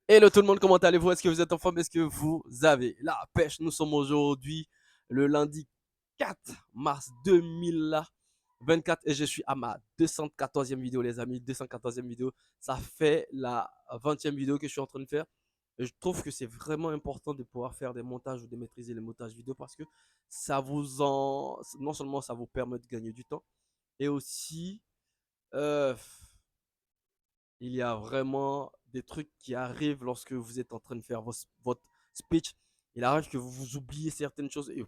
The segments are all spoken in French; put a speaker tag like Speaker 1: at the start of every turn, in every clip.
Speaker 1: Hello tout le monde, comment allez-vous? Est-ce que vous êtes en forme? Est-ce que vous avez la pêche? Nous sommes aujourd'hui le lundi 4 mars 2024 et je suis à ma 214e vidéo les amis, 214e vidéo. Ça fait la 20e vidéo que je suis en train de faire. Et je trouve que c'est vraiment important de pouvoir faire des montages ou de maîtriser les montages vidéo parce que non seulement ça vous permet de gagner du temps et aussi euh, il y a vraiment des trucs qui arrivent lorsque vous êtes en train de faire votre speech. Il arrive que vous oubliez certaines choses. Et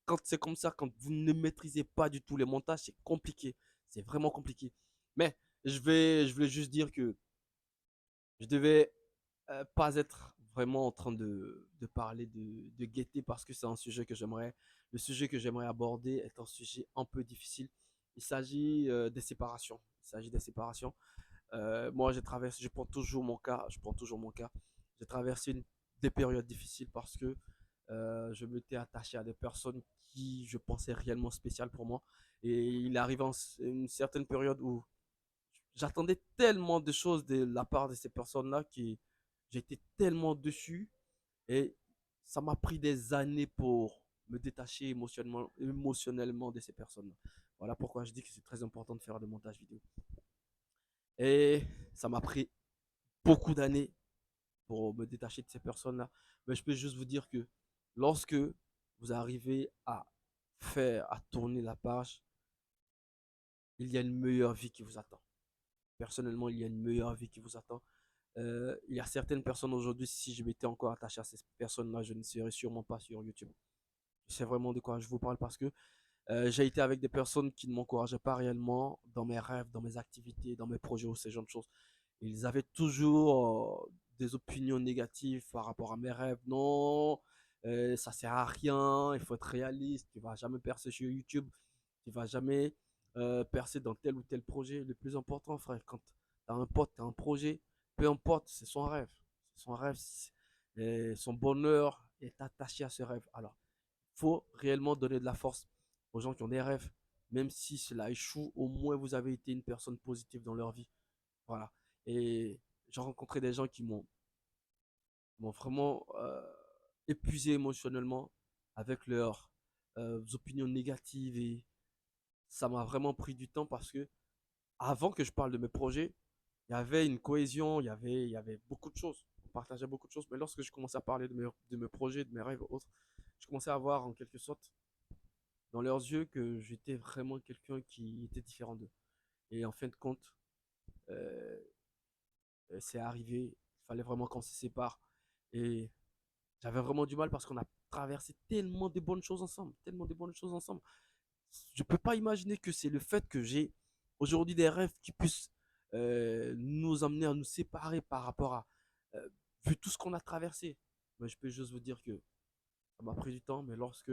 Speaker 1: quand c'est comme ça, quand vous ne maîtrisez pas du tout les montages, c'est compliqué. C'est vraiment compliqué. Mais je voulais juste dire que je devais pas être vraiment en train de parler de gaieté parce que c'est un sujet le sujet que j'aimerais aborder est un sujet un peu difficile. Il s'agit des séparations. Il s'agit des séparations. Moi, je prends toujours mon cas, J'ai traversé des périodes difficiles parce que je m'étais attaché à des personnes qui je pensais réellement spéciales pour moi. Et il arrive une certaine période où j'attendais tellement de choses de la part de ces personnes-là que j'étais tellement dessus et ça m'a pris des années pour me détacher émotionnellement de ces personnes-là. Voilà pourquoi je dis que c'est très important de faire des montages vidéo. Et ça m'a pris beaucoup d'années pour me détacher de ces personnes-là. Mais je peux juste vous dire que lorsque vous arrivez à tourner la page, il y a une meilleure vie qui vous attend. Personnellement, il y a une meilleure vie qui vous attend. Il y a certaines personnes aujourd'hui, si je m'étais encore attaché à ces personnes-là, je ne serais sûrement pas sur YouTube. Je sais vraiment de quoi je vous parle parce que j'ai été avec des personnes qui ne m'encourageaient pas réellement dans mes rêves, dans mes activités, dans mes projets ou ces genres de choses. Ils avaient toujours des opinions négatives par rapport à mes rêves. Non, ça sert à rien, il faut être réaliste, tu vas jamais percer sur YouTube, tu vas jamais percer dans tel ou tel projet. Le plus important, frère, quand tu as un pote, tu as un projet, peu importe, c'est son rêve. C'est son rêve, et son bonheur est attaché à ce rêve. Alors, il faut réellement donner de la force aux gens qui ont des rêves. Même si cela échoue, au moins vous avez été une personne positive dans leur vie. Voilà. Et j'ai rencontré des gens qui m'ont vraiment épuisé émotionnellement avec leurs opinions négatives et ça m'a vraiment pris du temps parce que avant que je parle de mes projets, il y avait une cohésion, il y avait beaucoup de choses. On partageait beaucoup de choses. Mais lorsque je commençais à parler de mes projets, de mes rêves et autres, je commençais à voir en quelque sorte dans leurs yeux que j'étais vraiment quelqu'un qui était différent d'eux. Et en fin de compte, euh, c'est arrivé. Il fallait vraiment qu'on se sépare. Et j'avais vraiment du mal parce qu'on a traversé tellement de bonnes choses ensemble, tellement de bonnes choses ensemble. Je ne peux pas imaginer que c'est le fait que j'ai aujourd'hui des rêves qui puissent nous amener à nous séparer par rapport à euh, vu tout ce qu'on a traversé. Mais je peux juste vous dire que ça m'a pris du temps, mais lorsque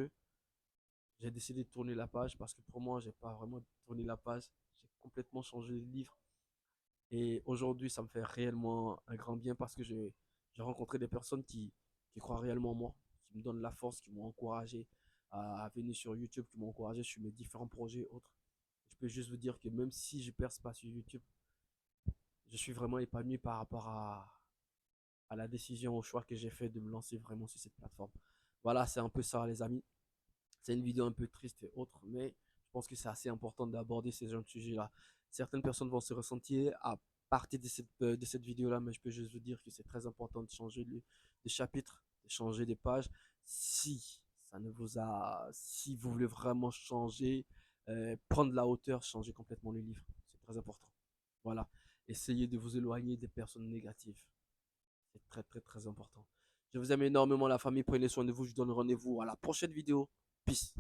Speaker 1: j'ai décidé de tourner la page, parce que pour moi, j'ai pas vraiment tourné la page, j'ai complètement changé de livre. Et aujourd'hui, ça me fait réellement un grand bien parce que j'ai rencontré des personnes qui croient réellement en moi, qui me donnent la force, qui m'ont encouragé à venir sur YouTube, qui m'ont encouragé sur mes différents projets et autres. Je peux juste vous dire que même si je ne perce pas sur YouTube, je suis vraiment épanoui par rapport à la décision, au choix que j'ai fait de me lancer vraiment sur cette plateforme. Voilà, c'est un peu ça, les amis. C'est une vidéo un peu triste et autre, mais je pense que c'est assez important d'aborder ces genres de sujets-là. Certaines personnes vont se ressentir à partir de cette vidéo-là, mais je peux juste vous dire que c'est très important de changer de chapitre, de changer des pages. Si ça ne vous a, si vous voulez vraiment changer, prendre la hauteur, changer complètement le livre. C'est très important. Voilà. Essayez de vous éloigner des personnes négatives. C'est très, très, très important. Je vous aime énormément, la famille. Prenez soin de vous. Je vous donne rendez-vous à la prochaine vidéo. Peace.